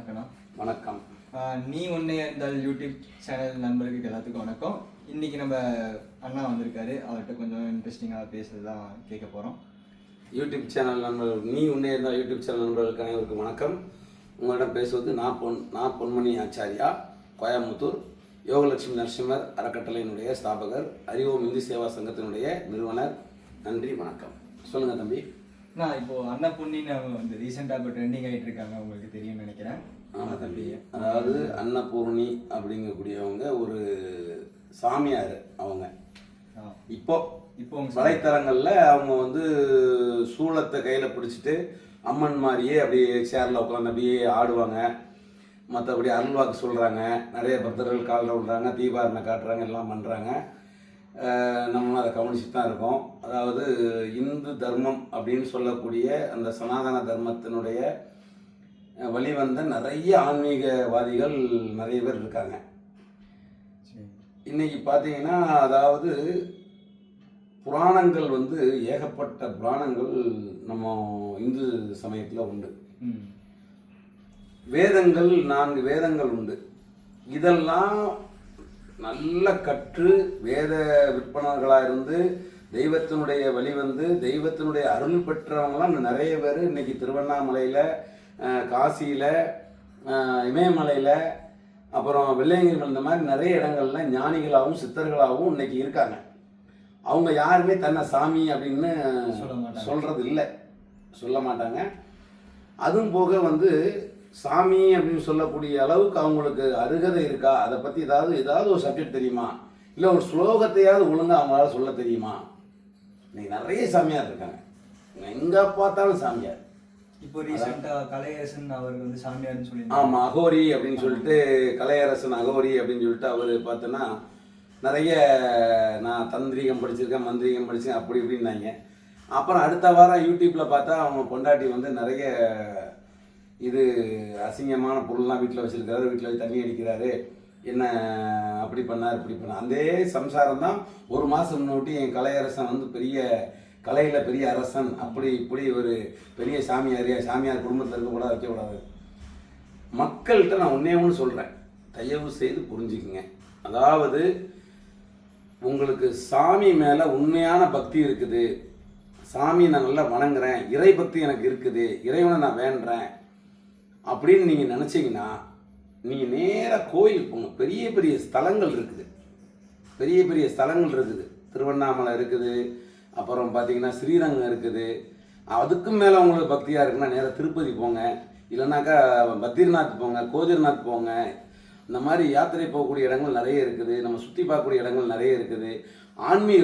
வணக்கம்ண்ணா. வணக்கம். நீ ஒன்றே இருந்தால் யூடியூப் சேனல் நண்பர்களுக்கு எல்லாத்துக்கும் வணக்கம். இன்றைக்கி நம்ம அண்ணா வந்திருக்காரு. அவர்கிட்ட கொஞ்சம் இன்ட்ரெஸ்டிங்காக பேசுறது தான் கேட்க போகிறோம். யூடியூப் சேனல் நண்பர்கள், நீ ஒன்றே இருந்தால் யூடியூப் சேனல் நண்பர்களுக்கு அனைவருக்கும் வணக்கம். உங்களிடம் பேசுவது நான் பொன்மணி ஆச்சாரியா, கோயம்புத்தூர் யோகலட்சுமி நரசிம்மர் அறக்கட்டளையினுடைய ஸ்தாபகர், அறிவோம் இந்து சேவா சங்கத்தினுடைய நிறுவனர். நன்றி, வணக்கம். சொல்லுங்கள் தம்பி. நான் இப்போது அன்னபூர்ணின்னு வந்து ரீசெண்டாக இப்போ ட்ரெண்டிங் ஆகிட்டு இருக்காங்க, உங்களுக்கு தெரியும்னு நினைக்கிறேன். ஆமாம் தம்பி. அதாவது அன்னபூர்ணி அப்படிங்கக்கூடியவங்க ஒரு சாமியார். அவங்க இப்போ வலைத்தளங்களில் அவங்க வந்து சூளத்தை கையில் பிடிச்சிட்டு அம்மன் மாதிரியே அப்படியே சேரில் உட்காந்து அப்படியே ஆடுவாங்க. மற்றபடி அருள்வாக்கு சொல்கிறாங்க. நிறைய பக்தர்கள் காலில் விடுறாங்க, தீபாரணை காட்டுறாங்க, எல்லாம் பண்ணுறாங்க. நம்ம அதை கவனிச்சுட்டு தான் இருக்கோம். அதாவது இந்து தர்மம் அப்படின்னு சொல்லக்கூடிய அந்த சனாதன தர்மத்தினுடைய வழிவந்த நிறைய ஆன்மீகவாதிகள் நிறைய பேர் இருக்காங்க. இன்னைக்கு பார்த்தீங்கன்னா, அதாவது புராணங்கள் வந்து ஏகப்பட்ட புராணங்கள் நம்ம இந்து சமயத்தில் உண்டு. வேதங்கள் 4 வேதங்கள் உண்டு. இதெல்லாம் நல்ல கற்று வேத விற்பனர்களாக இருந்து தெய்வத்தினுடைய வழிவந்து தெய்வத்தினுடைய அருள் பெற்றவங்களாம் நிறைய பேர் இன்னைக்கு திருவண்ணாமலையில், காசியில், இமயமலையில், அப்புறம் வெள்ளையங்கிரி, இந்த மாதிரி நிறைய இடங்கள்ல ஞானிகளாகவும் சித்தர்களாகவும் இன்னைக்கு இருக்காங்க. அவங்க யாருமே தன்னை சாமி அப்படின்னு சொல்றது இல்லை, சொல்ல மாட்டாங்க. அதுவும் போக வந்து சாமி அப்படின்னு சொல்லக்கூடிய அளவுக்கு அவங்களுக்கு அருகதை இருக்கா, அதை பற்றி ஏதாவது ஒரு சப்ஜெக்ட் தெரியுமா, இல்லை ஒரு ஸ்லோகத்தையாவது ஒழுங்காக அவங்களால சொல்ல தெரியுமா? இன்னைக்கு நிறைய சாமியார் இருக்காங்க, எங்கே பார்த்தாலும் சாமியார். இப்போ ரீசெண்டாக கலையரசன் அவர் வந்து சாமியார்னு சொல்லி, ஆமாம், அகோரி அப்படின்னு சொல்லிட்டு, கலையரசன் அகோரி அப்படின்னு சொல்லிட்டு அவர் பார்த்தோன்னா நிறைய நான் தந்திரிகம் படிச்சிருக்கேன், மந்திரிகம் படித்தேன், அப்படி இப்படின்னாங்க. அப்புறம் அடுத்த வாரம் யூடியூப்பில் பார்த்தா அவங்க பொண்டாட்டி வந்து நிறைய இது அசிங்கமான பொருள்லாம் வீட்டில் வச்சுருக்காரு, வீட்டில் வச்சு தண்ணி அடிக்கிறாரு, என்ன அப்படி பண்ணார் இப்படி பண்ணார். அதே சம்சாரம் தான். ஒரு மாதம் முன்னோட்டி என் கலையரசன் வந்து பெரிய கலையில் பெரிய அரசன், அப்படி இப்படி ஒரு பெரிய சாமியார் குடும்பத்தில் இருக்கக்கூடாது, வைக்கக்கூடாது. மக்கள்கிட்ட நான் ஒன்று சொல்கிறேன், தயவு செய்து புரிஞ்சுக்குங்க. அதாவது உங்களுக்கு சாமி மேலே உண்மையான பக்தி இருக்குது, சாமி நான் நல்லா வணங்குறேன், இறை பக்தி எனக்கு இருக்குது, இறைவனை நான் வேண்டுறேன் அப்படின்னு நீங்கள் நினச்சிங்கன்னா நீங்கள் நேராக கோயிலுக்கு போங்க. பெரிய பெரிய ஸ்தலங்கள் இருக்குது, பெரிய பெரிய ஸ்தலங்கள் இருக்குது. திருவண்ணாமலை இருக்குது, அப்புறம் பார்த்தீங்கன்னா ஸ்ரீரங்கம் இருக்குது. அதுக்கும் மேலே உங்களுக்கு பக்தியாக இருக்குன்னா நேராக திருப்பதி போங்க, இல்லைனாக்கா பத்ரிநாத் போங்க, கோதிர்நாத் போங்க. இந்த மாதிரி யாத்திரை போகக்கூடிய இடங்கள் நிறைய இருக்குது, நம்ம சுற்றி பார்க்கக்கூடிய இடங்கள் நிறைய இருக்குது. ஆன்மீக